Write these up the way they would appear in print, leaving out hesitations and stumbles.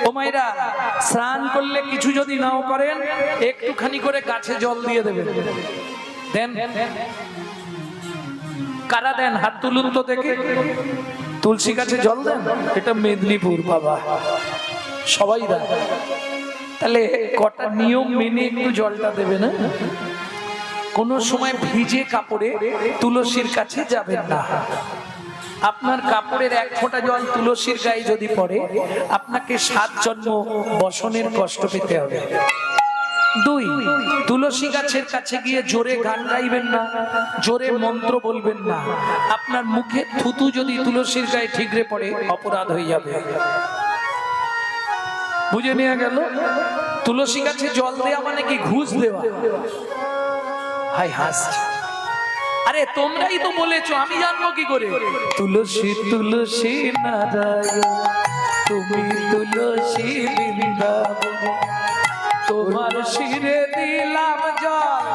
ও মায়েরা, স্নান করলে কিছু যদি নাও করেন, একটুখানি করে গাছে জল দিয়ে দেবেন। দেন? কারা দেন? হাত তুলুন তো দেখে। তুলসী গাছে জল দেন? এটা মেদিনীপুর বাবা, সবাই দেন। তাহলে কটা নিয়ম মেনে একটু জলটা দেবে না? কোন সময় ভিজে কাপড়ে তুলসীর কাছে যাবেন না। আপনার কাপড়ের এক ফোঁটা জল তুলসীর গায়ে যদি পড়ে, আপনাকে 7 জন্ম বসনের কষ্ট পেতে হবে। 2, তুলসী গাছের কাছে গিয়ে জোরে গান গাইবেন না, জোরে মন্ত্র বলবেন না। আপনার মুখে থুতু যদি তুলসীর গায়ে ঠিকরে পড়ে, অপরাধ হয়ে যাবে। বুঝে নেওয়া গেল? তুলসী গাছে জল দেওয়া মানে কি ঘুষ দেওয়া? হাই হাসছে। আরে তোমরাই তো বলেছো, আমি জানবো কি করে? তুলসী তুলসী নারায়ণ, তুমি তুলসী বৃন্দাবন, তোমার শিরে দিলাম জল,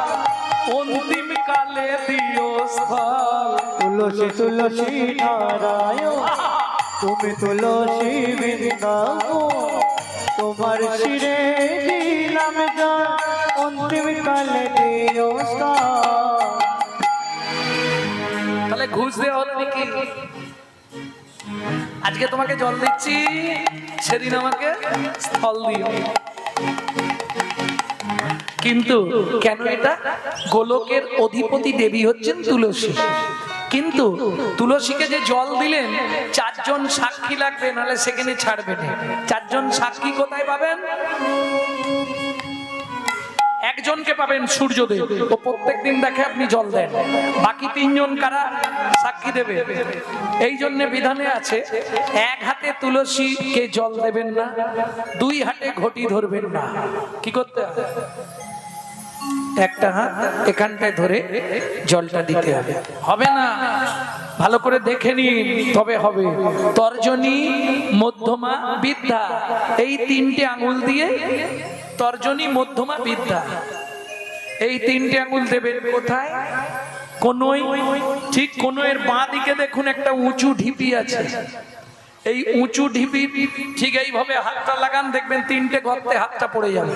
অন্তিম কালে দিও স্থল। তুলসী তুলসী নারায়ণ, তুমি তুলসী বৃন্দাবন, তোমার শিরে দিলাম জল, অন্তিম কালে দিও স্থল। তাহলে ঘুষ দেওয়া হলো নাকি? আজকে তোমাকে জল দিচ্ছি, সেদিন আমাকে স্থল দিও। কিন্তু কেন এটা? গোলকের অধিপতি দেবী হচ্ছেন তুলসী। কিন্তু তুলসীকে যে জল দিলেন, 4 জন সাক্ষী লাগবে, নাহলে সেখানে ছাড়বে না। 4 জন সাক্ষী কোথায় পাবেন? একজনকে পাবেন সূর্যদেব, ও প্রত্যেকদিন দেখে আপনি জল দেন। বাকি 3 জন কারা সাক্ষী দেবে? এই জন্য বিধানে আছে, 1 হাতে তুলসীকে জল দেবেন না, 2 হাতে ঘটি ধরবেন না। কি করতে হবে? একটা হাত এখানটায় ধরে জলটা দিতে হবে। হবে না? ভালো করে দেখে নিন, তবে হবে। তর্জনী, মধ্যমা, বৃদ্ধা, এই 3টে আঙুল দিয়ে, তর্জনী, মধ্যমা, বৃদ্ধা, এই 3টে আঙুল দেবেন কোথায়? কোনোই। ঠিক কোনোয়ের বাঁ দিকে দেখুন একটা উঁচু ঢিপি আছে। এই উঁচু ঢিপি ঠিক এইভাবে হাতটা লাগান, দেখবেন 3টে গর্তে হাতটা পড়ে যাবে।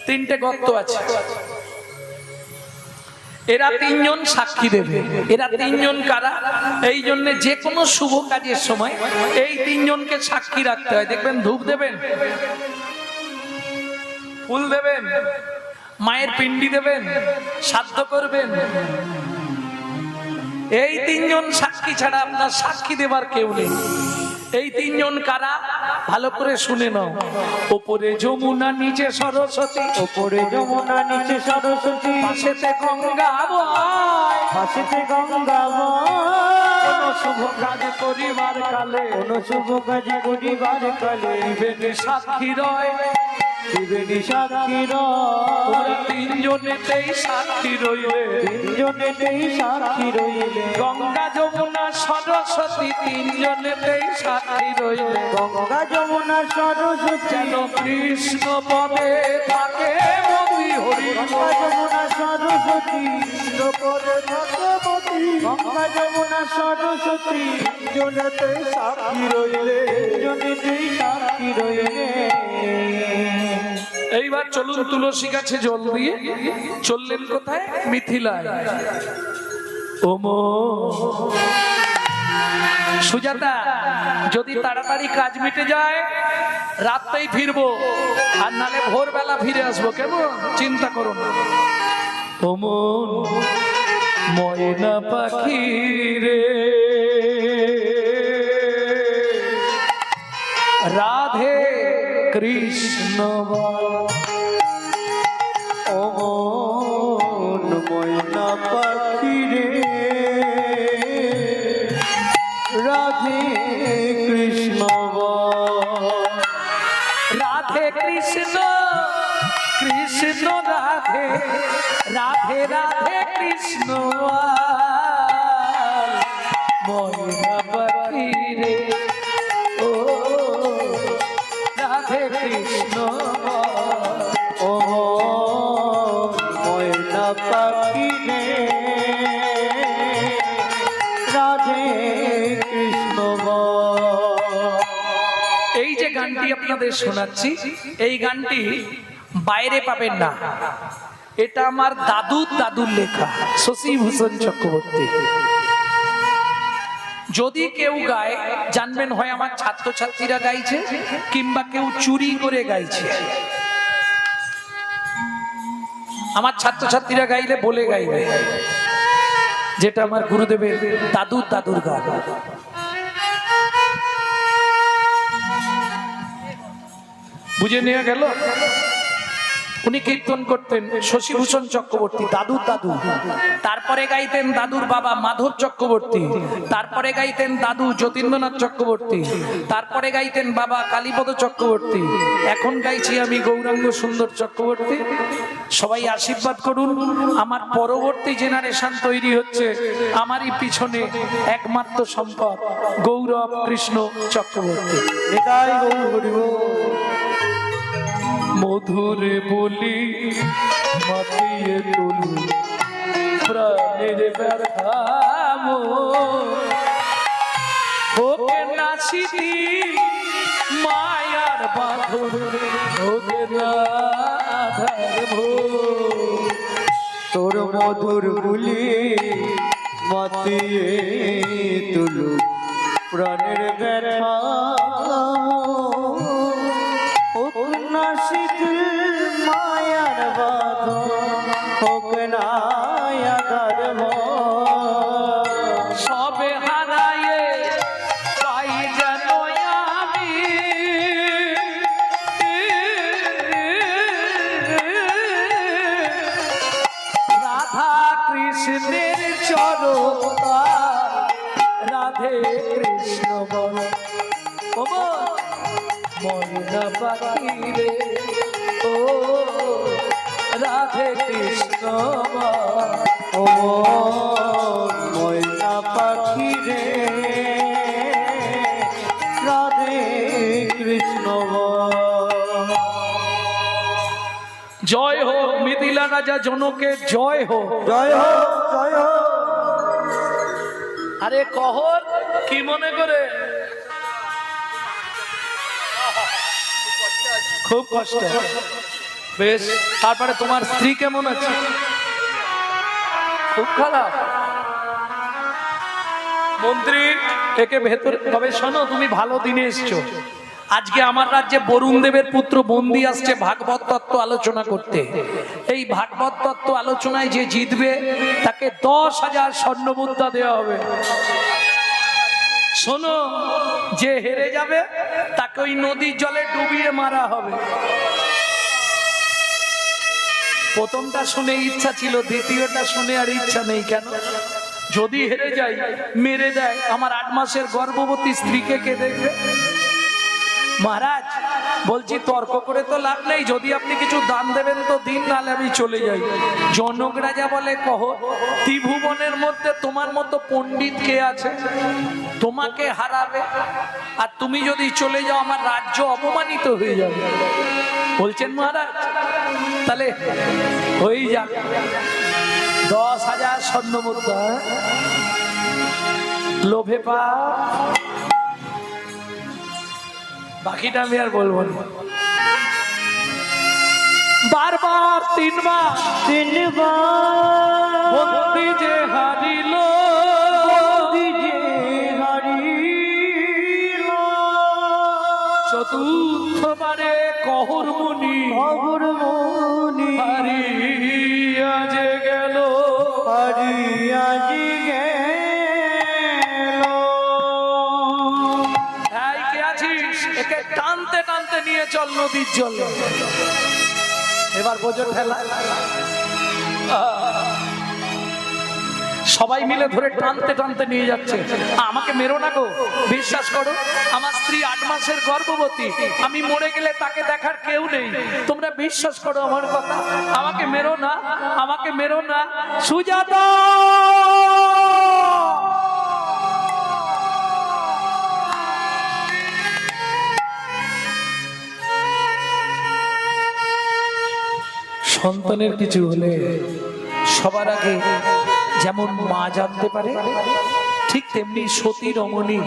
3টে গর্ত আছে। এরা 3 জন সাক্ষী দেবে। এরা 3 জন কারা? এই জন্য যে কোনো শুভ কাজের সময় এই 3 জনকে সাক্ষী রাখতে হয়। দেখবেন ধূপ দেবেন, ফুল দেবেন, মায়ের পিণ্ডি দেবেন, শ্রাদ্ধ করবেন, এই 3 জন সাক্ষী ছাড়া আপনার সাক্ষী দেবার কেউ নেই। এই 3 জন কারা? ভালো করে শুনে নাও। ওপরে যমুনা, নিচে সরস্বতী, ওপরে যমুনা, নিচে সরস্বতী, পাশেতে গঙ্গা বয়, পাশেতে গঙ্গা বয়। কোন শুভ কাজ করিবার কালে, কোন শুভ কাজ করিবার কালে, দিবেন সাক্ষী রয়, দিবেন সাক্ষী রয়। তোমরা 3 জনেতেই সাক্ষী রইলে, 3 জনেতেই সাক্ষী রইলে। গঙ্গা যমুনা সরস্বতী 3 জনেতেই সাক্ষী রইলে। গঙ্গা যমুনা সরস্বতী, যেন কৃষ্ণ পদে থাকে মতি হরি। গঙ্গা যমুনা সরস্বতী, কৃষ্ণ পদে থাকে মতি। গঙ্গা যমুনা সরস্বতী, 3 জনেতেই সাক্ষী রইলে, 3 জনেতেই সাক্ষী রইলে। এইবার চলুন তুলসী গাছে জল দিয়ে চললেন কোথায়? মিথিলায়। ওমো সুজাতা, যদি তাড়াতাড়ি কাজ মিটে যায় রাতটাই ফিরবো, আর নালে ভোরবেলা ফিরে আসবো। কেমন? চিন্তা করো না। ওমো ময়না পাখি রে, রাধে কৃষ্ণ ও ময়না পাখি রে, রাধে কৃষ্ণ রাধে কৃষ্ণ কৃষ্ণ রাধে, রাধে রাধে কৃষ্ণ ময়না পাখি রে, ও রাধে কৃষ্ণ। ও ময়না পাখি রে, রাধে কৃষ্ণ। এই যে গানটি আপনাদের শোনাচ্ছি, এই গানটি বাইরে পাবেন না, এটা আমার দাদুর লেখা, শশীভূষণ চক্রবর্তী। যদি কেউ গায় জানবেন হয় আমার ছাত্রছাত্রীরা গাইছে কিংবা কেউ চুরি করে গাইছে। আমার ছাত্রছাত্রীরা গাইলে বলে গাইবে যেটা আমার গুরুদেবের দাদুর গান। বুঝে নিয়ে গেল? উনি কীর্তন করতেন শশীভূষণ চক্রবর্তী, দাদু। তারপরে গাইতেন দাদুর বাবা মাধব চক্রবর্তী, তারপরে গাইতেন দাদু যতীন্দ্রনাথ চক্রবর্তী, তারপরে গাইতেন বাবা কালীপদ চক্রবর্তী, এখন গাইছি আমি গৌরাঙ্গ সুন্দর চক্রবর্তী। সবাই আশীর্বাদ করুন, আমার পরবর্তী জেনারেশন তৈরি হচ্ছে, আমারই পিছনে একমাত্র সম্পদ গৌরব কৃষ্ণ চক্রবর্তী। এটাই গৌর হরি বল। মধুরে বলি মাতিয়ে তুলি প্রাণের ব্যথাম ওকে নাচিতি মায়ার বাঁধন ওকে রাধার ভোর। তোর মধুর বুলি মাতিয়ে তুলু প্রাণের ব্যথা হোক না শিথিল মায়ার বাঁধন হোক না আধার ভয়। সবে হারায়ে পাই যেন আমি রাধা কৃষ্ণের চরণ, রাধে কৃষ্ণ বল ময়না পাখি রে ও রাধে কৃষ্ণ ও ময়না পাখি রে রাধে কৃষ্ণ বল। জয় হো মিথিলা রাজা জনকের জয় হো। জয় হো জয় হো। আরে কহর কি মনে করে? খুব কষ্ট। বেশ, তারপরে তোমার স্ত্রী কেমন আছে? খুব খারাপ। মন্ত্রী একে ভেতর, তবে শোনো তুমি ভালো দিনে এসছো। আজকে আমার রাজ্যে বরুণ দেবের পুত্র বন্দি আসছে ভাগবত তত্ত্ব আলোচনা করতে। এই ভাগবত তত্ত্ব আলোচনায় যে জিতবে তাকে 10,000 স্বর্ণ মুদ্রা দেওয়া হবে। শোনো, যে হেরে যাবে তাকে ওই নদীর জলে ডুবিয়ে মারা হবে। প্রথমটা শুনে ইচ্ছা ছিল, দ্বিতীয়টা শুনে আর ইচ্ছা নেই। কেন? যদি হেরে যাই মেরে দেয়, আমার 8 মাসের গর্ভবতী স্ত্রীকে কে দেখবে? মহারাজ বলছি তর্ক করে তো লাভ নেই, যদি আপনি কিছু দান দেবেন তো দিন, নাহলে আমি চলে যাই। জনক রাজা বলে কহ ত্রিভুবনের মধ্যে তোমার মতো পণ্ডিত কে আছে তোমাকে হারাবে? আর তুমি যদি চলে যাও আমার রাজ্য অপমানিত হয়ে যাবে। বলছেন মহারাজ তাহলে হয়ে যাক 10,000 স্বর্ণ মুদ্রা। লোভে পা, বাকিটা আমি আর বলবো না। বারবার 3 বার বন্দি যে হারিল, চতুর্থবারে কহর মুনি হারিয়া যে গেল, একে টানতে টানতে নিয়ে চল নদীর জলে। এবার বোঝো ঠেলা। সবাই মিলে ধরে টানতে টানতে নিয়ে যাচ্ছে। আমাকে মেরো না গো, বিশ্বাস করো আমার স্ত্রী 8 মাসের গর্ভবতী, আমি মরে গেলে তাকে দেখার কেউ নেই। তোমরা বিশ্বাস করো আমার কথা, আমাকে মেরো না, আমাকে মেরো না। সুজাতা সন্তানের কিছু হলে সবার আগে যেমন মা জানতে পারে, ঠিক তেমনি সতী রমণী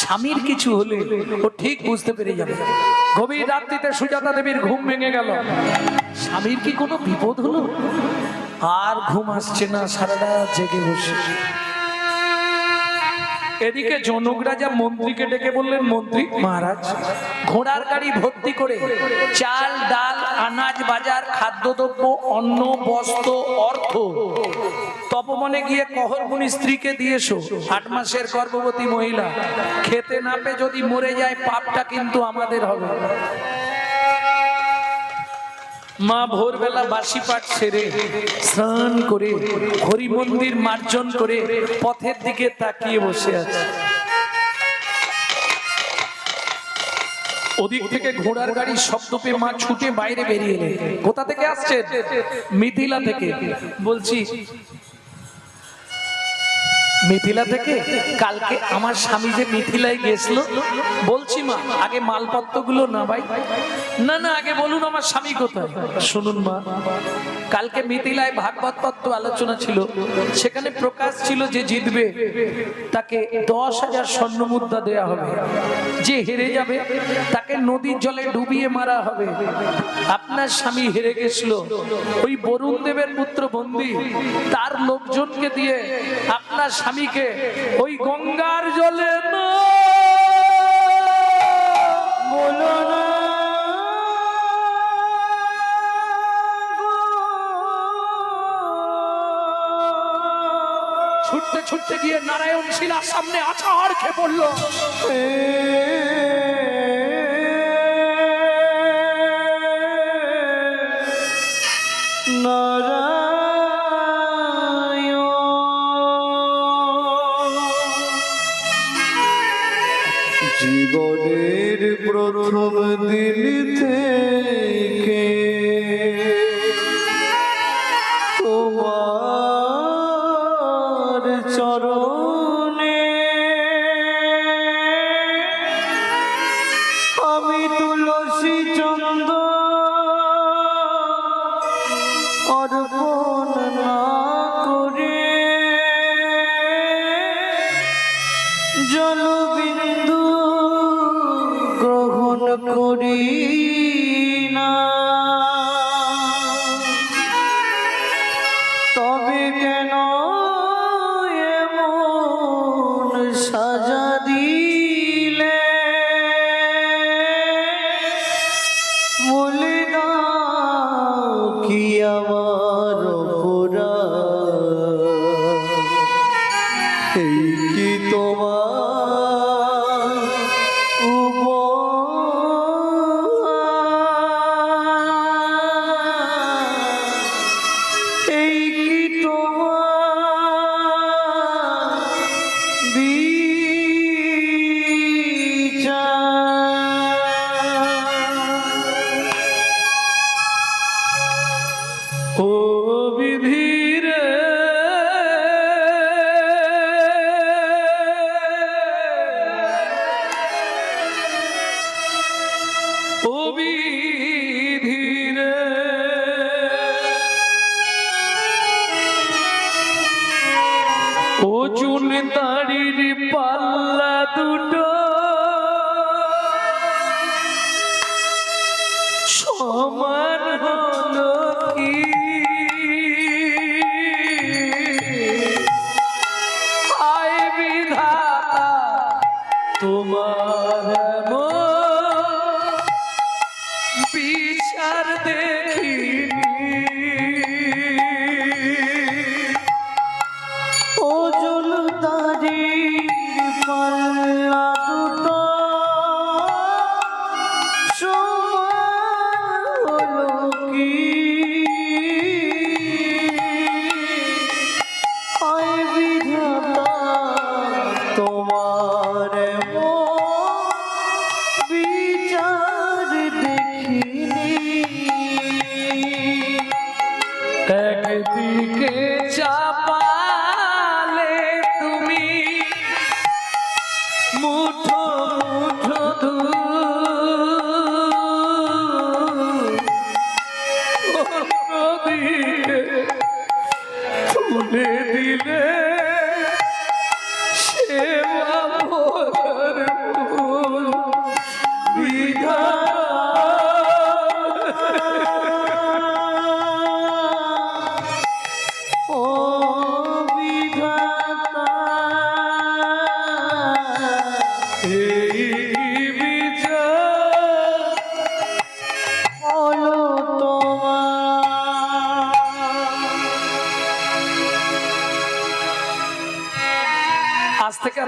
স্বামীর কিছু হলে ও ঠিক বুঝতে পেরে যাবে। গভীর রাত্রিতে সুজাতা দেবীর ঘুম ভেঙে গেল, স্বামীর কি কোনো বিপদ হলো? আর ঘুম আসছে না, সারা রাত জেগে বসে। এদিকে জনক রাজা মন্ত্রীকে ডেকে বললেন, মন্ত্রী মহারাজ, ঘোড়ার গাড়ি ভর্তি করে চাল ডাল আনাজ বাজার খাদ্যদ্রব্য অন্ন বস্ত্র অর্থ তপবনে গিয়ে কহরগুনি স্ত্রীকে দিয়েছো। 8 মাসের গর্ভবতী মহিলা খেতে না পেয়ে যদি মরে যায় পাপটা কিন্তু আমাদের হবে। মা ভোরবেলা বাসি পাঠ সেরে স্নান করে হরি মন্দির মার্জন করে পথের দিকে তাকিয়ে বসে আছে। ওদিক থেকে ঘোড়ার গাড়ির শব্দ পেয়ে মা ছুটে বাইরে বেরিয়ে এলেন। কোথা থেকে আসছে? মিথিলা থেকে। বলছি মিথিলা থেকে? কালকে আমার স্বামী যে মিথিলায় গেছিল। বলছি মা, আগে মালপত্রগুলো না ভাই। না না, আগে বলুন আমার স্বামী কোথায়। শুনুন মা, কালকে মিথিলায় ভাগবত তত্ত্ব আলোচনা ছিল, সেখানে প্রকাশ ছিল যে জিতবে তাকে 10,000 স্বর্ণ মুদ্রা দেয়া হবে, যে হেরে যাবে তাকে নদীর জলে ডুবিয়ে মারা হবে। আপনার স্বামী হেরে গেছিল, ওই বরুণ দেবের পুত্র বন্দী তার লোকজনকে দিয়ে আপনার স্বামীকে ওই গঙ্গার জলে না বলো না ছুটতে ছুটতে গিয়ে নারায়ণ শিলার সামনে আছাড় খেয়ে পড়ল। জীবনের প্রথম দিন থেকে তোমার চরণে আমি তুলসী চন্দ্র অর্পণ না করে জলবিন্দু গ্রহণ করি না, তবে কেন এমন সাজা দিলে? বলে না কি আমার অপরাধ? এই কি তোমার উপহার? এই কি তোমার বিচার? ও বিধিরে ও বিধিরে ও চুন দাড়ির পাল্লা দুটো সমান হলো কি? আয় বিধাতা তোমার বিচার দেখিনি। ও জলদারির পাল্লা দুটো সমান হলো কি? আয় বিধাতা তোমার বিচার দেখিনি।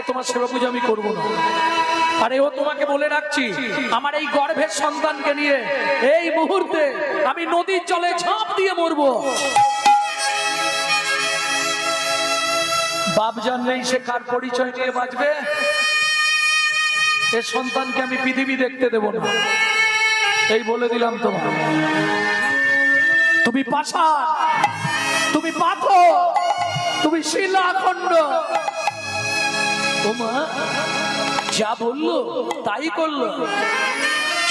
তোমার সেবা পূজা আমি করবো না। আরে ও তোমাকে বলে রাখছি, আমার এই গর্ভের সন্তানকে নিয়ে এই মুহূর্তে আমি নদীর জলে ঝাঁপ দিয়ে মরবো। বাপ জানলেই সে কার পরিচয় নিয়ে বাঁচবে? এ সন্তানকে আমি পৃথিবী দেখতে দেব না, এই বলে দিলাম তোমার। তুমি পাষাণ, তুমি পাথর, তুমি শিলাখণ্ড। ও মা যা বললো তাই করলো।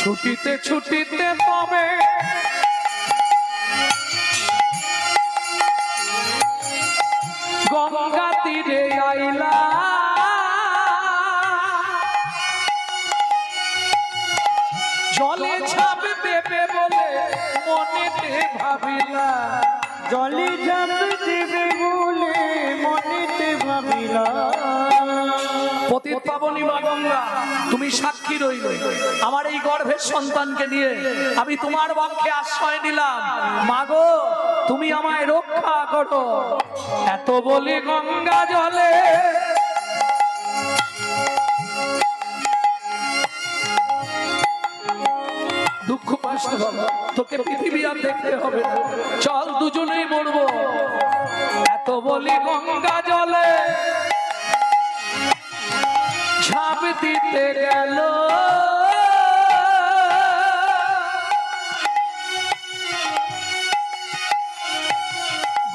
ছুটিতে ছুটিতে তবে গঙ্গা তীরে আইলা, জলে ঝাঁপ দেবে বলে মনেতে ভাবিলা। জলে ঝাঁপ দেবে বলে মনেতে ভাবিলা। পতিত পাবনী মা গঙ্গা, তুমি সাক্ষী রইলে আমার এই গর্ভের সন্তানকে নিয়ে আমি তোমার বক্ষে আশ্রয় নিলাম। মাগো তুমি আমায় রক্ষা করো। এত বলি গঙ্গা জলে দুঃখ পাস না বাবা, তোকে পৃথিবী আর দেখতে হবে না, চল দুজনেই মরবো। এত বলি গঙ্গা জলে ঝাঁপ দিতে গেল,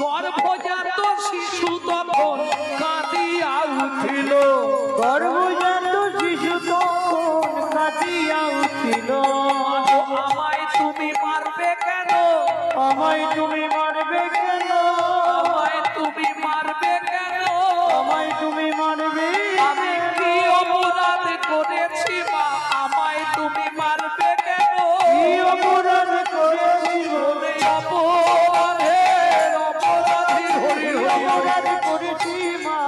গর্ভজাত শিশু তখন কাঁদিয়া উঠিল। গর্ভজাত শিশু তখন কাঁদিয়া উঠিল। আমায় তুমি মারবে কেন? আমায় তুমি মারবে কেন? আমায় তুমি মারবে কেন? আমায় তুমি মারবে? আমি কি অপরাধ করেছি মা? আমায় তুমি মারবে কেন? কি অপরাধ করেছি? অপরাধের অপরাধী হরি হরি। অপরাধ করেছি মা,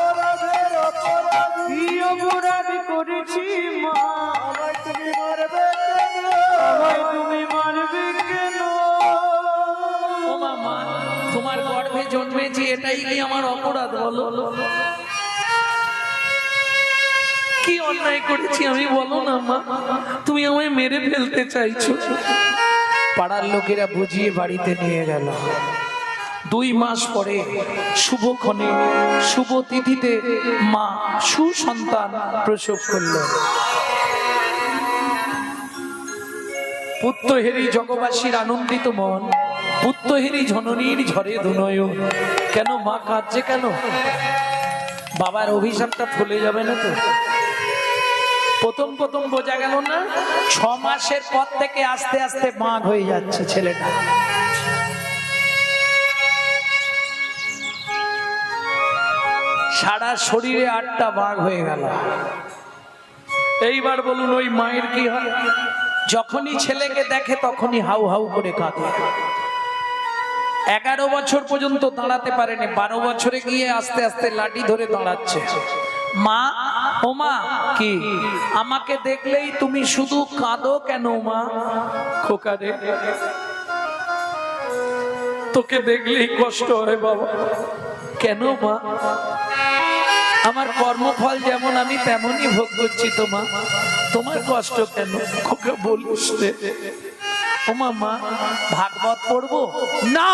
অপরাধের অপরাধী। কি অপরাধ করেছি মা? আমায় তুমি মারবে কেন? আমায় তুমি মারবে কেন? ও মামা, তোমার গর্ভে জন্মেছি এটাই কি আমার অপরাধ বলো? কি অন্যায় করেছি আমি বলো না মা? তুমি আমায় মেরে ফেলতে চাইছো। পাড়ার লোকেরা বুঝিয়ে বাড়িতে নিয়ে গেল। 2 মাস পরে শুভক্ষণে শুভ তিথিতে মা সুসন্তান প্রসব করলেন। পুত্রহেরি জগবাসীর আনন্দিত মন, পুত্রহেরি জননীর ঝরে দুনয়ন। কেন মা কাঁদছে কেন? বাবার অভিশাপটা ফলে যাবে না তো? প্রথম প্রথম বোঝা গেল না, 6 মাসের পর থেকে আস্তে আস্তে বাঘ হয়ে যাচ্ছে ছেলেটা। সারা শরীরে 8টা বাঘ হয়ে গেল। এইবার বলুন ওই মায়ের কি হয়? যখনই ছেলেকে দেখে তখনই হাউ হাউ করে কাঁদে। 11 বছর পর্যন্ত দাঁড়াতে পারেনি, 12 বছরে গিয়ে আস্তে আস্তে লাঠি ধরে দাঁড়াচ্ছে। মা, ও মা, কি আমাকে দেখলেই তুমি শুধু কাঁদো কেন মা? খোকা রে, তোকে দেখলেই কষ্ট হয় বাবা। কেন মা? আমার কর্মফল যেমন আমি তেমনই ভোগ করছি তো মা, তোমার কষ্ট কেন? খোকা বলিস রে। ও মা, ভাগবত পড়বো না?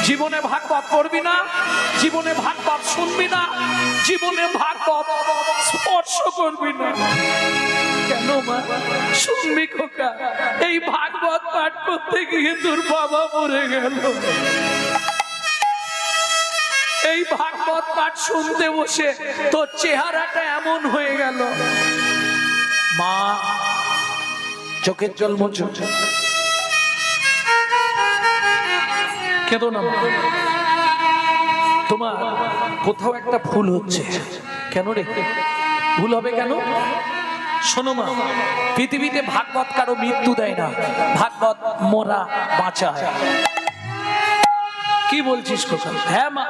জীবনে ভাগবত পড়বি না, জীবনে ভাগবত শুনবি না, জীবনে ভাগবত স্পর্শ করবি না। কেন মা? শুনবি খোকা, এই ভাগবত পাঠ করতে গিয়ে তোর বাবা মরে গেল। এই ভাগবত পাঠ শুনতে বসে তোর চেহারাটা এমন হয়ে গেল। মা চোখের জল মোছো, কেঁদো না। তোমার কোথাও একটা ভুল হচ্ছে। কেন রে? ভুল হবে কেন? শোনো মা, পৃথিবীতে ভাগবত কারো মৃত্যু দেয় না, ভাগবত মোরা বাঁচায়। কি বলছিস কথা? হ্যাঁ মা,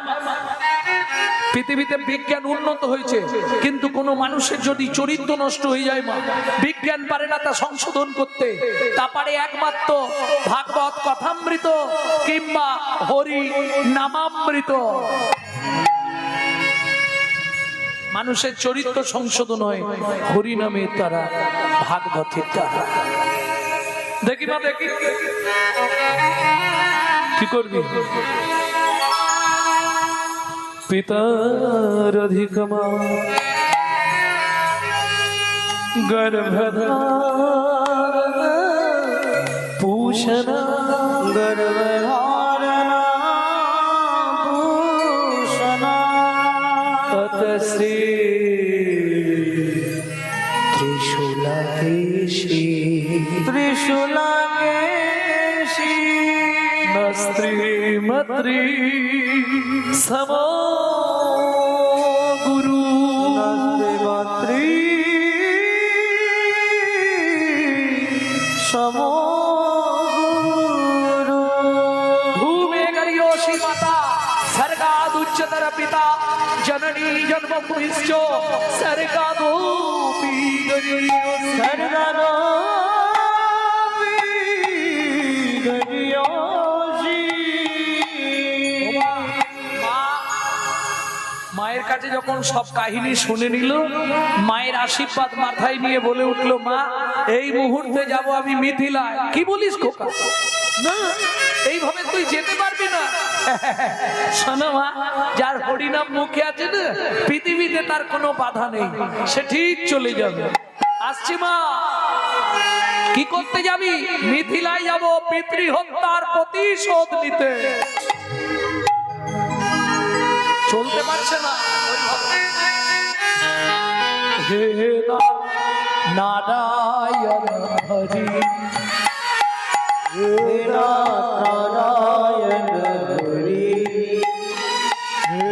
পৃথিবীতে বিজ্ঞান উন্নত হয়েছে, কিন্তু কোন মানুষের যদি চরিত্র নষ্ট হয়ে যায় মা, বিজ্ঞান পারে না তা সংশোধন করতে। তা পারে একমাত্র ভাগবত কথামৃত কিংবা হরি নামামৃত। মানুষের চরিত্র সংশোধন হয় হরিনামের দ্বারা, ভাগবতের দ্বারা। দেখি মা দেখি, কি করবি? পিতার অধিকমা গর্ভধারণ পুষণ গর্ভধারণ ভূষণ ততশ্রী ত্রিশূলকেশী ত্রিশূলকেশী নস্ত্রীমত্রী সম গুরু নস্ত্রীমত্রী সমগুরু ভূমে গরিয়োষি মাতা স্বর্গাদুচ্চতর পিতা জননী জন্মভূমিশ্চ স্বর্গাদোপি গরিয়োষি। মায়ের কাছে যখন সব কাহিনী শুনে নিল, মায়ের আশীর্বাদ মাথায় নিয়ে বলে উঠলো, মা এই মুহূর্তে যাব আমি মিথিলায়। কি বলিস খোকা? না, এইভাবে তুই যেতে পারবি না। শোনো মা, যার হরিনাম মুখে আছে না, পৃথিবীতে তার কোনো বাধা নেই, সে ঠিক চলে যাবে। আসছি মা। কি করতে যাবি? মিথিলায় যাব পিতৃহত্যার প্রতিশোধ নিতে। চলতে পারছে না। হে নারায়ণ হরি, হে নারায়ণ হরি, হে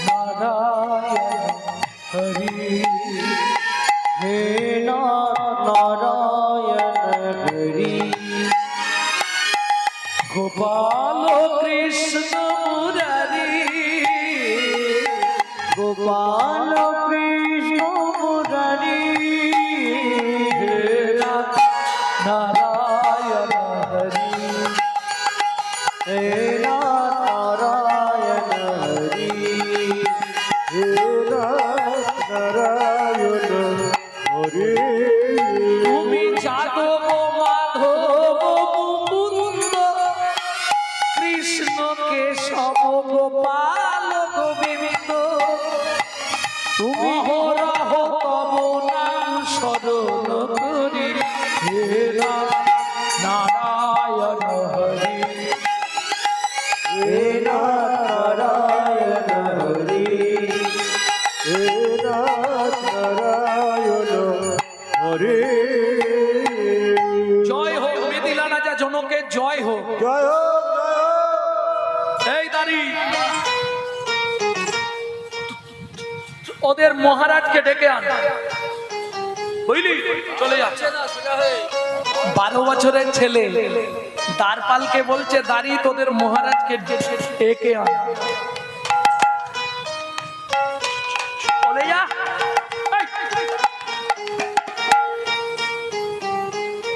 নারায়ণ হরি, হে নারায়ণ হরি, গোপাল কৃষ্ণ মুরারি, গোপাল কৃষ্ণ মুরারি, হে নারায়ণ হরি, হে নারায়ণ হরি, হে নারায়ণ হরি। তুমি যাদব মাধব মুকুন্দ কৃষ্ণ কেশব গোপাল গোবিন্দ, তুমি অহরহ তব নাম স্মরণ করি। হে নারায়ণ হরি, হে নারায়ণ হরি, হে নারায়ণ হরি। জয় হোক মিথিলা রাজা জনকের, জয় হোক। জয় হোক, জয় হোক। এই দাঁড়ি, ওদের মহারাজকে ডেকে আন। বুঝলি, চলে যাচ্ছে 12 বছরের ছেলে দ্বারপালকে বলছে, দাঁড়ি তোদের মহারাজকে ডেকে আন। চলে যা। এই।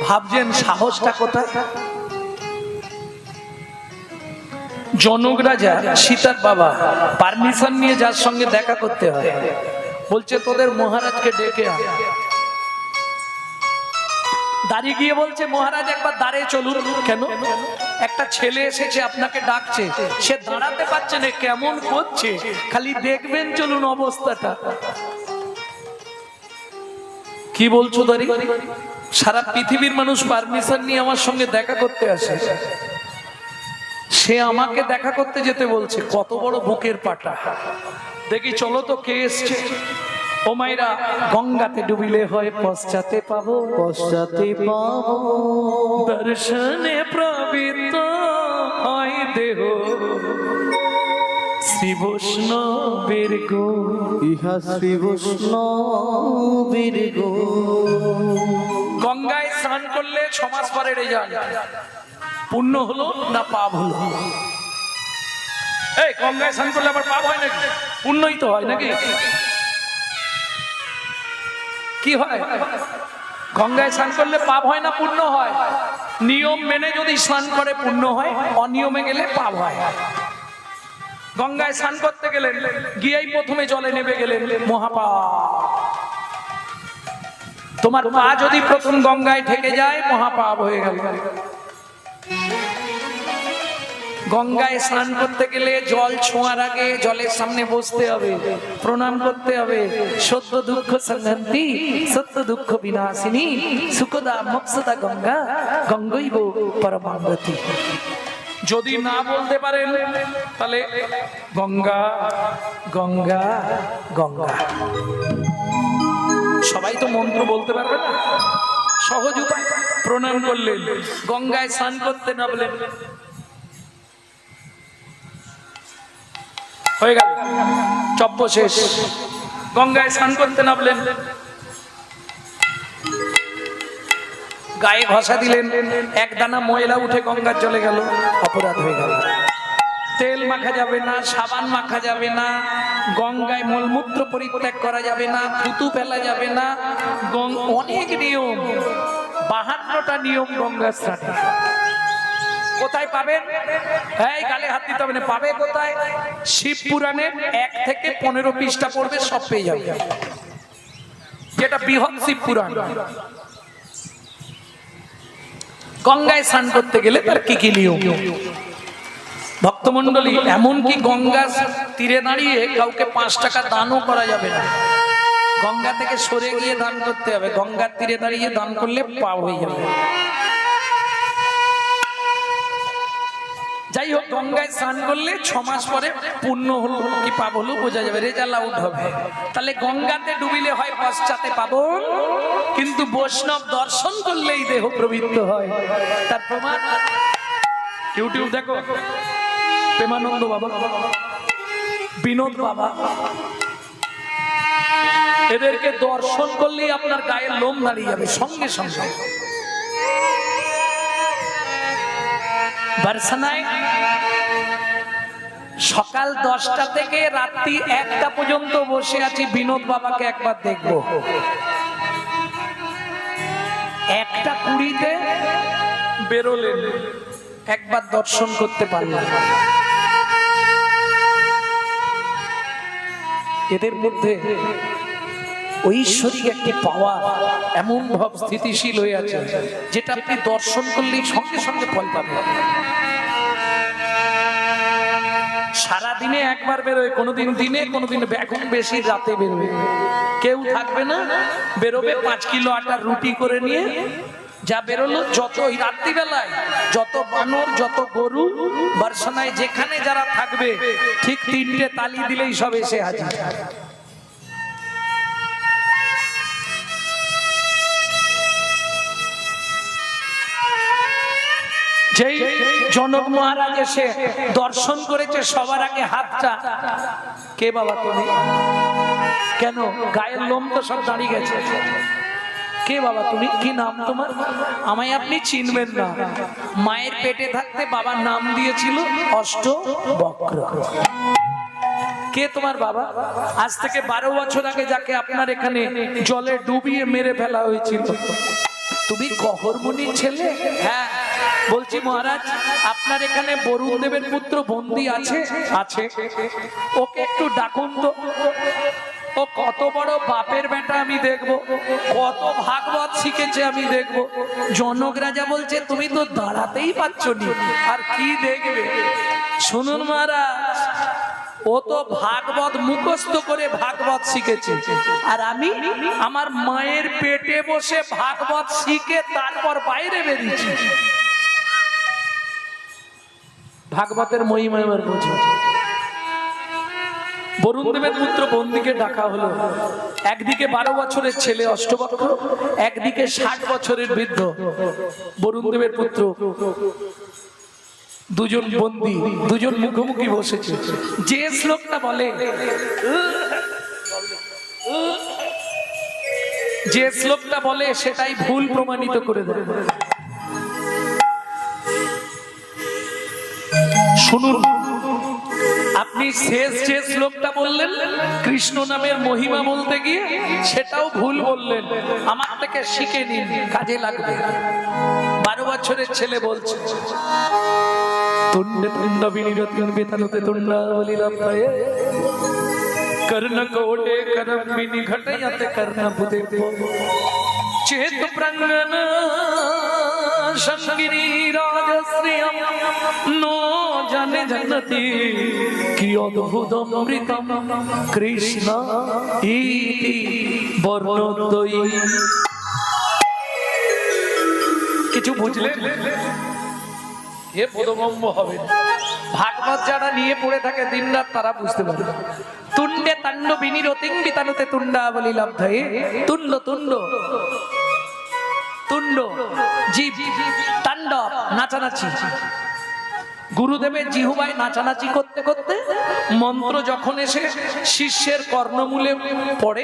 ভাবছেন সাহসটা কোথায়? জনক রাজা সীতার বাবা পারমিশন নিয়ে যার সঙ্গে দেখা করতে হয়, বলছে তোদের মহারাজকে ডেকে আন। দাঁড়িয়ে গিয়ে বলছে, মহারাজ একবার দাঁড়িয়ে চলুন। কেন? একটা ছেলে এসেছে, আপনাকে ডাকছে। সে দাঁড়াতে পারছে না, কেমন করছে, খালি দেখবেন চলুন অবস্থাটা। কি বলছো দাঁড়ি? সারা পৃথিবীর মানুষ পারমিশন নিয়ে আমার সঙ্গে দেখা করতে আসে, সে আমাকে দেখা করতে যেতে বলছে। কত বড় বুকের পাটা দেখি, চলো তো কে এসছে। ও মাইরা, গঙ্গাতে ডুবিলে হয় পশ্চাতে পাবো, পশ্চাতে পাবো দর্শনে প্রবৃত্ত হয় দেহ শ্রী বৈষ্ণবের গো। ইহা শ্রী বৈষ্ণবের গো। গঙ্গায় স্নান করলে 6 মাস পরে রেজাল্ট, পুণ্য হলো না পাপ হলো? এই গঙ্গায় স্নান করলে আবার পাপ হয় নাকি? পুণ্যই তো হয় নাকি? কি হয়? গঙ্গায় স্নান করলে পাপ হয় না পুণ্য হয়? নিয়ম মেনে যদি স্নান করে পুণ্য হয়, অনিয়মে গেলে পাপ হয়। গঙ্গায় স্নান করতে গেলেন, গিয়েই প্রথমে জলে নেমে গেলেন, মহাপাপ। তোমার পা যদি প্রথম গঙ্গায় ঠেকে যায়, মহাপাপ হয়ে গেল। গঙ্গায় স্নান করতে গেলে জল ছোঁয়ার আগে জলের সামনে বসতে হবে, প্রণাম করতে হবে। সত্য দুঃখ সংহন্তি সত্য দুঃখ বিনাশিনী সুখদা মোক্ষদা গঙ্গা গঙ্গৈব পরমাগতি। যদি না বলতে পারেন তাহলে গঙ্গা গঙ্গা গঙ্গা। সবাই তো মন্ত্র বলতে পারবে না, সহজ উপায়। প্রণাম করলেন, গঙ্গায় স্নান করতে নামলেন, হয়ে গেল চব্য শেষ। গঙ্গায় স্নান করতে নামলেন, গায়ে ঘষা দিলেন, এক দানা ময়লা উঠে গঙ্গার চলে গেল, অপরাধ হয়ে গেল। তেল মাখা যাবে না, সাবান মাখা যাবে না, গঙ্গায় মলমূত্র পরিত্যাগ করা যাবে না, থুতু ফেলা যাবে না, অনেক নিয়ম, 52টা নিয়ম গঙ্গা স্নানে। কোথায় পাবেন? এই গালে হাত দিতে হবে না। পাবে কোথায়? শিব পুরাণের 1 থেকে 15 পৃষ্ঠা পড়বে, সব পেয়ে যাবে, যেটা বৃহৎ শিব পুরাণ। গঙ্গায় স্নান করতে গেলে তার কি কি নিয়ম? ভক্তমন্ডলী, এমনকি গঙ্গা তীরে দাঁড়িয়ে কাউকে 5 টাকা দানও করা যাবে না। গঙ্গা থেকে সরে গিয়ে দান করতে হবে। গঙ্গার তীরে দাঁড়িয়ে দান করলে পাপ হয়ে যাবে। যাই হোক, গঙ্গায় স্নান করলে 6 মাস পরে পুণ্য হলো কি পাপ হলো বোঝা যাবে, রেজাল্ট আউট হবে। তাহলে গঙ্গাতে ডুবিলে হয় পশ্চাতে পাবন, কিন্তু বৈষ্ণব দর্শন করলেই দেহ প্রবৃত্ত হয়। তার প্রমাণ ইউটিউব দেখো, প্রেমানন্দ বাবা, বিনোদ বাবা, এদেরকে দর্শন করলেই আপনার গায়ের লোম দাঁড়িয়ে যাবে সঙ্গে সঙ্গে। বার্সানায় সকাল 10টা থেকে রাত্রি 1টা পর্যন্ত বসে আছি, বিনোদ বাবাকে একবার দেখবো। 1:20 বেরোলেন, একবার দর্শন করতে পারলাম। এদের মধ্যে ঐশ্বরিক একটি পাওয়ার এমন ভাব স্থিতিশীল হয়ে আছে, যেটা আপনি দর্শন করলেই সঙ্গে সঙ্গে ফল পাবেন। সারাদিনে একবার বেরোয়, কোনোদিন দিনে, কোনোদিন এখন বেশি রাতে বেরোবে। কেউ থাকবে না, বেরোবে 5 কিলো আটার রুটি করে নিয়ে, যা বেরোলো, যত ওই রাত্রিবেলায় যত বানর যত গরু বার্সানায় যেখানে যারা থাকবে, ঠিক 3টে তালি দিলেই সব এসে হাজির। যেই জনক মহারাজ এসে দর্শন করেছে, সবার আগে হাতটা, কে বাবা তুমি? কেন গায়ের লোম তো সব দাঁড়িয়ে গেছে। কে বাবা তুমি? কি নাম তোমার? আমায় আপনি চিনবেন না। মায়ের পেটে থাকতে বাবার নাম দিয়েছিল অষ্টবক্র। কে তোমার বাবা? আজ থেকে 12 বছর আগে যাকে আপনার এখানে জলে ডুবিয়ে মেরে ফেলা হয়েছিল, তুমি গহরমণির ছেলে? হ্যাঁ। বলছি মহারাজ, আপনার এখানে বরুণ দেবের পুত্র বন্দী আছে? আছে। ওকে একটু ডাকুন তো। ও কত বড় বাপের বেটা আমি দেখবো, কত ভাগবত শিখেছে আমি দেখবো। জনক রাজা বলছে তুমি তো দাঁড়াতেই পারছো নি, আর কি দেখবে? শুনুন মহারাজ, ও তো ভাগবত মুখস্থ করে ভাগবত শিখেছে, আর আমি আমার মায়ের পেটে বসে ভাগবত শিখে তারপর বাইরে বেরিয়েছি। ভাগবতের মহিমা এবার বুঝো। বরুণ দেবের পুত্র বন্দীকে ডাকা হলো। একদিকে 12 বছরের ছেলে অষ্টবক্র, একদিকে 60 বছরের বৃদ্ধ বরুণ দেবের পুত্র। দুজন বন্দী, দুজন মুখোমুখি বসেছে। যে শ্লোকটা বলে, যে শ্লোকটা বলে সেটাই ভুল প্রমাণিত করে দেবে। শুনুন, আপনি শেষ যে শ্লোকটা বললেন কৃষ্ণ নামের মহিমা বলতে গিয়ে সেটাও ভুল বললেন। আমার থেকে শিখে নিন, কাজে লাগবে। 12 বছরের ছেলে বলছে তুন্ডে তুন্ড বিনিরতিন বেতানুতে তুন্ডাবলি লব্ধয়ে কর্ণ কোটে করমিনি ঘটয়তে কর্ণ বুদে চেত প্রাঙ্গন সঙ্গিনী রাজশ্রিয়ম নো জানে জনতি কি অদ্ভুত অমৃতম কৃষ্ণ ইতি বর্ণদ্বয়ী। কিছু বুঝলেন? এ বোধগম্য হবে না। ভাগবত যারা নিয়ে পড়ে থাকে দিনরাত তারা বুঝতে পারে। তুণ্ডে তাণ্ড বিনিরতিং বিতানুতে তুণ্ডাবলি লব্ধয়ে। তুণ্ড তুণ্ড তুণ্ড জীব, তাণ্ডব নাচানাচি। গুরুদেবের জিহুবায় নাচানাচি করতে করতে মন্ত্র যখন এসে শিষ্যের কর্ণমূলে পড়ে,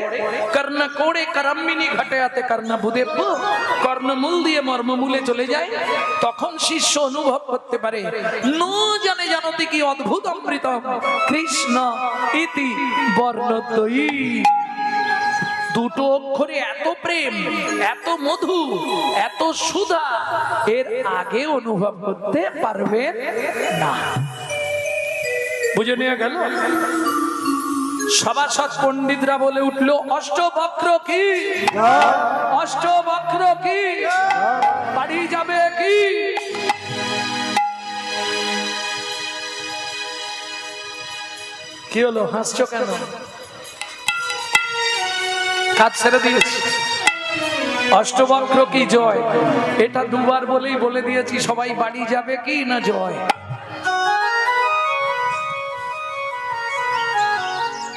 কর্ণ কোড়ে করম্মিনী ঘটায়াতে কর্ণ ভূদেব, কর্ণমূল দিয়ে মর্মমূলে চলে যায়, তখন শিষ্য অনুভব করতে পারে নো জানে জানতি কি অদ্ভুত অমৃতম কৃষ্ণ ইতি বর্ণদ্বয়ী। দুটো অক্ষরে এত প্রেম, এত মধু, এত সুধা, এর আগে অনুভব করতে পারবেন না। বুঝে নিয়ে গেল? সভাসদ পণ্ডিতরা বলে উঠলো অষ্টবক্র কি, অষ্টবক্র কি, বাড়ি যাবে কি? কি হলো, হাসছো কেন? কাজ ছেড়ে দিয়েছি। অষ্টবক্র কি জয়, এটা দুবার বলেই বলে দিয়েছি। সবাই বাড়ি যাবে কি না জয়?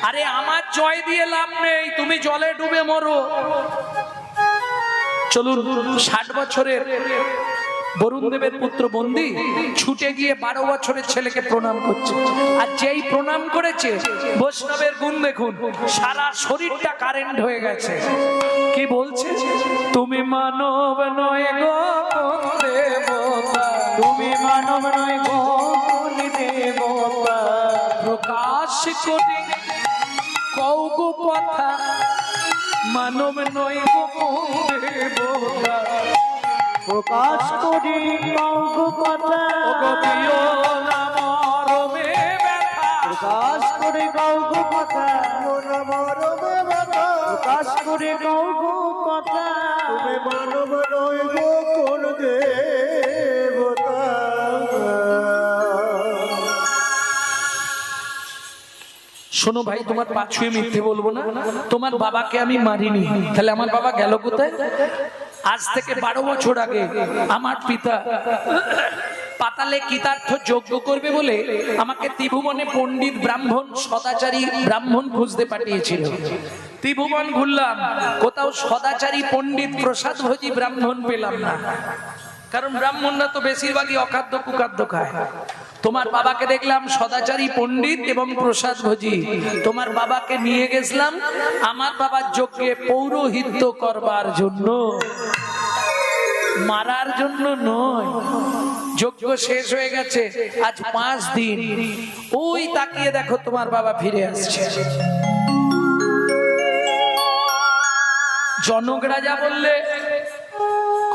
আরে আমার জয় দিয়ে লাভ নেই, তুমি জলে ডুবে মরো। চলুন, 60 বছরের বরুণ দেবের পুত্র বন্দী ছুটে গিয়ে 12 বছরের ছেলেকে প্রণাম করছে। আর যেই প্রণাম করেছে, বৈষ্ণবের গুণ দেখুন, সারা শরীরটা কারেন্ট হয়ে গেছে। কি বলছে? তুমি মানব নয় গো দেবতা, তুমি মানব নয় গো দেবতা, প্রকাশ কোটি কৌগু কথা, মানব নয় গো দেবতা, প্রকাশ করি কৌগ কথা, প্রকাশ করে কৌগ কথা, প্রকাশ করে কৌগ কথা, তুমি মানব নয় গো কোন দেবতা। শোনো ভাই, তোমার পা ছুঁয়ে মিথ্যে বলবো না। তোমার বাবাকে আমি মারিনি, তাহলে আমার বাবা গেল কোথায়? আজ থেকে 12 বছর আগে আমার পিতা পাতালে কৃতার্থ যজ্ঞ করবে বলে আমাকে ত্রিভুবনে পণ্ডিত ব্রাহ্মণ সদাচারী ব্রাহ্মণ খুঁজতে পাঠিয়েছিল। ত্রিভুবন ঘুরলাম, কোথাও সদাচারী পণ্ডিত প্রসাদভোজী ব্রাহ্মণ পেলাম না। কারণ ব্রাহ্মণরা তো বেশিরভাগই অখাদ্য কুখাদ্য খায়। তোমার বাবাকে দেখলাম সদাচারী পণ্ডিত এবং প্রসাদভোজী। তোমার বাবাকে নিয়ে গেছিলাম আমার বাবার যজ্ঞে পৌরোহিত্য করবার জন্য, মারার জন্য নয়। যজ্ঞ শেষ হয়ে গেছে আজ 5 দিন। ওই তাকিয়ে দেখো তোমার বাবা ফিরে আসছে। জনক রাজা বললে,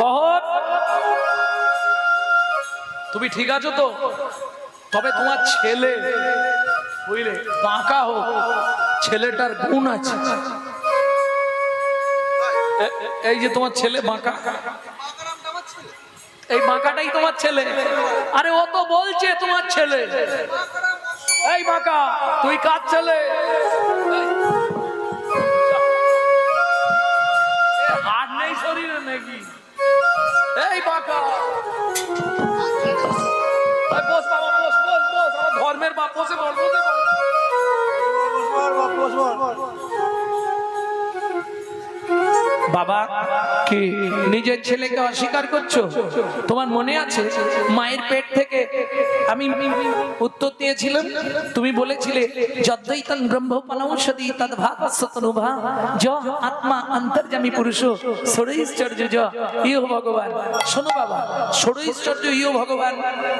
কহর তুমি ঠিক আছো তো? তবে তোমার ছেলে বুঝলে বাঁকা হোক, ছেলেটার গুণ আছে। এই যে তোমার ছেলে বাঁকা, এই বাঁকাটাই তোমার ছেলে। আরে ও তো বলছে তোমার ছেলে। এই বাঁকা, তুই কার ছেলে? হাড় নেই শরীরে নাকি? এই বাঁকা, বস বাবা, বস বস বস, আমার ধর্মের বাপ, বসে বল, বসে বল। বাবা কি নিজের ছেলেকে অস্বীকার করছো? তোমার মনে আছে মায়ের পেট থেকে আমি উত্তর দিয়েছিলাম, তুমি বলেছিলে যদ্দৈতং ব্রহ্মপনৌষধি তদ্ভাবসতনুভা য আত্মা অন্তর্যামী পুরুষ ষড়ৈশ্চর্য য ইহ ভগবান। শোনো বাবা, ষড়ৈশ্চর্য ইহ ভগবান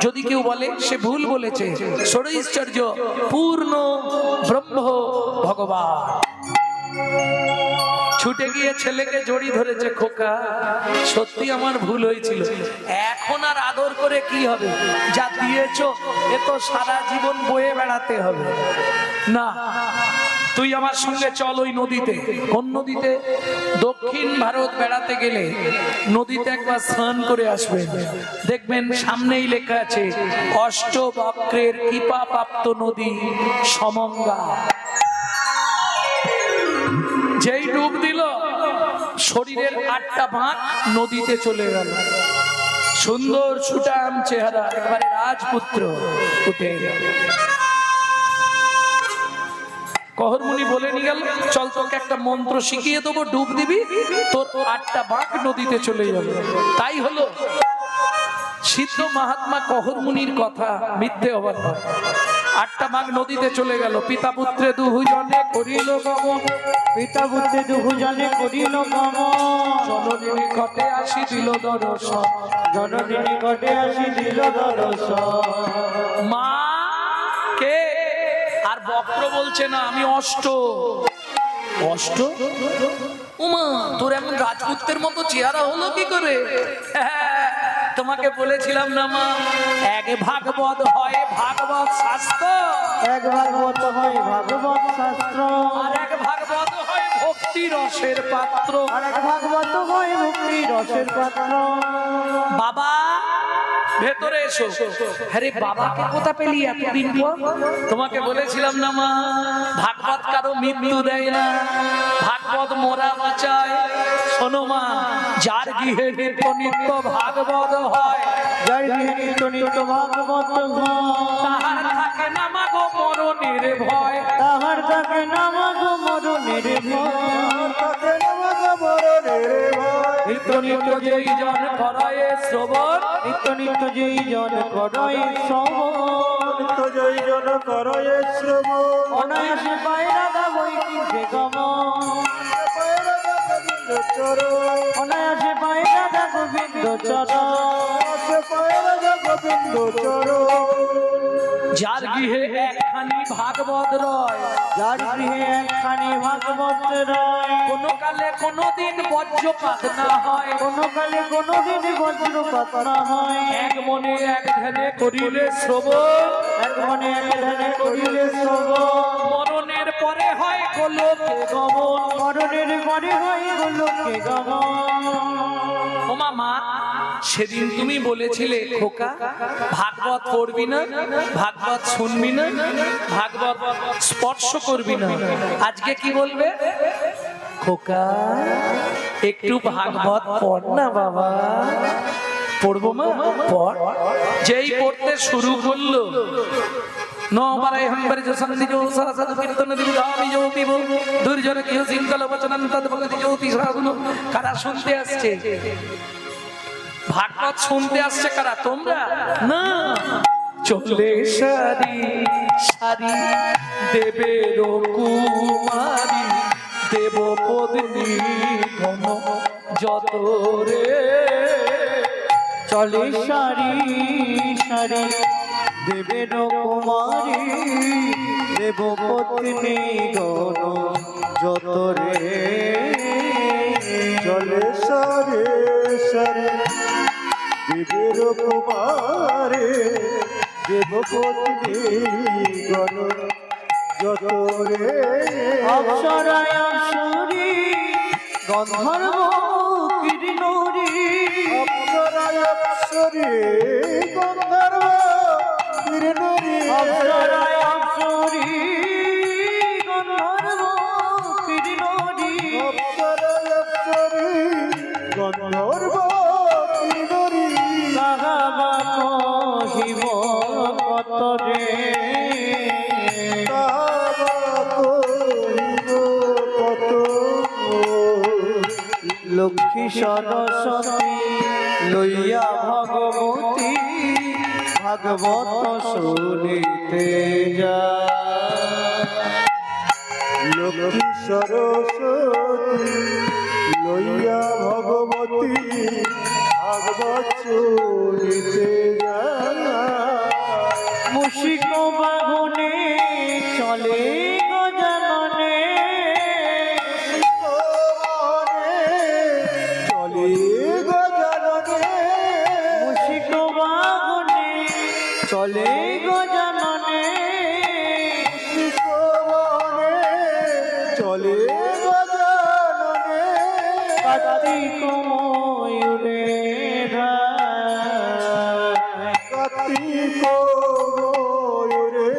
যদি কেউ বলে সে ভুল বলেছে। ষড়ৈশ্চর্য পূর্ণ ব্রহ্ম ভগবান। ছুটে গিয়ে ছেলেকে জড়ি ধরেছে, খোকা সত্যি আমার ভুল হয়েছিল, এখন আর আদর করে কি হবে, যা দিয়েছো এ তো সারা জীবন বয়ে বেড়াতে হবে না, তুই আমার সঙ্গে চল ওই নদীতে। কোন নদীতে? দক্ষিণ ভারত বেড়াতে গেলে নদীতে একবার স্নান করে আসবেন, দেখবেন সামনেই লেখা আছে অষ্টবক্রের কৃপাপ্রাপ্ত নদী সমঙ্গা। যেই ডুব দিল শরীরের 8টা ভাগ নদীতে চলে গেল, সুন্দর সুঠাম চেহারা, একবারে রাজপুত্র উঠে গেল। কহরমুনি বলে নিয়ে গেল, চল তোকে একটা মন্ত্র শিখিয়ে দেবো, ডুব দিবি, তোর 8টা ভাগ নদীতে চলে যাবে। তাই হলো, সিদ্ধ মহাত্মা কহরমুনির কথা মিথ্যে হবার নয়। 8টা ভাগ নদীতে চলে গেল। পিতা পুত্রে দুজনে করিল গমন, পিতা পুত্রে দুজনে করিল গমন, জননী ঘটে আসি দিল দর্শন, জননী ঘটে আসি দিল দর্শন। মা কে? আর বক্র বলছে না আমি অষ্ট। অষ্ট? উমা, তোর এমন রাজপুত্রের মতো চেহারা হলো কি করে? তোমাকে বলেছিলাম না মা, এক ভাগবত হয় ভাগবত শাস্ত্র, এক ভাগবত হয় ভাগবত শাস্ত্র, আর এক ভাগবত হয় ভক্তি রসের পাত্র, আর এক ভাগবত হয় ভক্তি রসের পাত্র। বাবা ভেতরে এসো। আরে বাবাকে কোথা পেলি এতদিন পর? তোমাকে বলেছিলাম না মা, ভাগবত কারো মৃত্যু দেয় না, ভাগবত মোরা বাঁচায়। শোনো মা, যার গৃহে নিত্য নিত্য ভাগবত হয়, যার গৃহে নিত্য নিত্য ভাগবত হয়, তাহার থাকে না মাগো মরণের ভয়, তাহার থাকে না মাগো মরণের ভয়, থাকে না মাগো মরণের ভয়। নিত্য নিত্য যেই জন করায় শ্রবণ, নিত্য নিত্য যেই জন করয় শ্রবণ, নিত্য যেই জন করয় শ্রবণ, অনায়াসে পায় রাধা বৈকুণ্ঠে গমন, অনায়াসে পায় রাধা গোবিন্দ চরণ, পায় রাধা গোবিন্দ চরণ। যার গৃহে একখানি ভাগবত রয়, যার গৃহে একখানি ভাগবত রয়, কোনো কালে কোনো দিন বজ্রপাত না হয়, কোনো কালে কোনো দিন বজ্রপাত না হয়, এক মনে এক ধ্যানে করিলে শ্রবণ, এক মনে এক ধ্যানে করিলে শ্রবণ, মরণের পরে হয় গোলকে গমন। মরণের পরে হয় গোলকে গমন। ও মা, সেদিন তুমি বলেছিলে খোকা ভাগবত পড়বি না, ভাগবত শুনবি না, ভাগবত স্পর্শ করবি না, আজকে কি বলবে? খোকা একটু ভাগবত পড় না বাবা। পড়বো মা, পড়। যেই পড়তে শুরু করলো, নবারায় হম্বরে যে সন্ধি जो सरसद कीर्तन दिवधामी जो पिबो दुर्जन कियो सिंकल वचनन तद भगति ज्योति साधुनो। কারা শুনতে আসছে? ভাগবত শুনতে আসছে কারা? তোমরা না। চলে সারি সারি দেবের কুমারী দেবপত্নী ঘন যত রে, চলে সারি সারি দেবের কুমারী দেবপত্নী গণ যত রে, চলে সারি সারি দেবের কুমারী দেবপত্নী গণ যত রে। অপ্সরায় অপ্সরী গন্ধর্ব কিরণরী, অপ্সরায় অপ্সরী গন্ধর্ব কিরণরী, অপ্সরায় অপ্সরী গন্ধর্ব কিরণরী, অপ্সরায় অপ্সরী গন্ধর্ব কিরণরী। কাহাবা কহিব কত রে, কাহাবা কহিব কত, লোক লক্ষ্মী সরস্বতী লইয়া ভগবতী ভাগবত শুনিতে যায়। লক্ষ্মী সরস্বতী লইয়া ভগবতী ভাগবত শুনিতে যায়। মুশিক বাহনে চলে গজাননে চলে গজাননে মুশিক বাহনে চলে গজাননে মুশিক বাহনে চলে গজাননে কার্তিক ময়ূরে কার্তিক ময়ূরে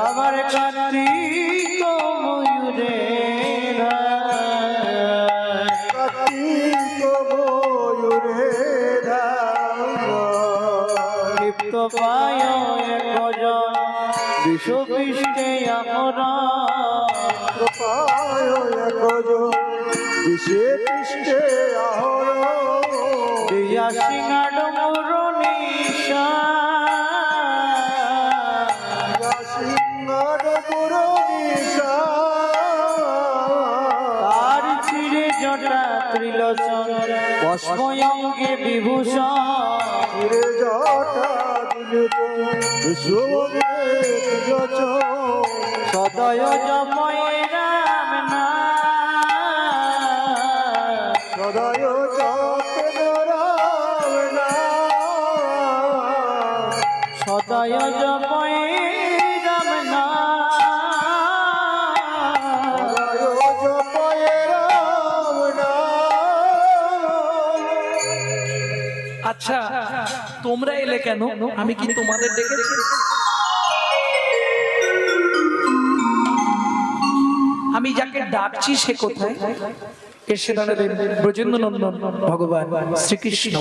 আমার কার্তিক ময়ূরে কার্তিক ময়ূরে লিপ্ত পায় একজন বিশ্বপৃষ্ঠে আমরা পায় একজন বিশ্বে পৃষ্ঠে আহর দিয়া সিংহাড মুরনিশা সিংহাড মুরনিশা তার ছিঁড়ে জটা ত্রিলোচন ভস্ময়ঙ্গে বিভূষণ ছিঁড়ে জটা ত্রিলোচন সদয় জময়ে রাম নাম সদয় জপেন রাম নাম সদয় জপয়ে রাম নাম সদয় জপয়ে রাম নাম। আচ্ছা তোমরা এলে কেন? আমি কি তোমাদের ডেকেছি? আমি যাকে ডাকছি সে কোথায়? এসে দাঁড়ালেন ব্রজেন্দ্র নন্দন ভগবান শ্রীকৃষ্ণ।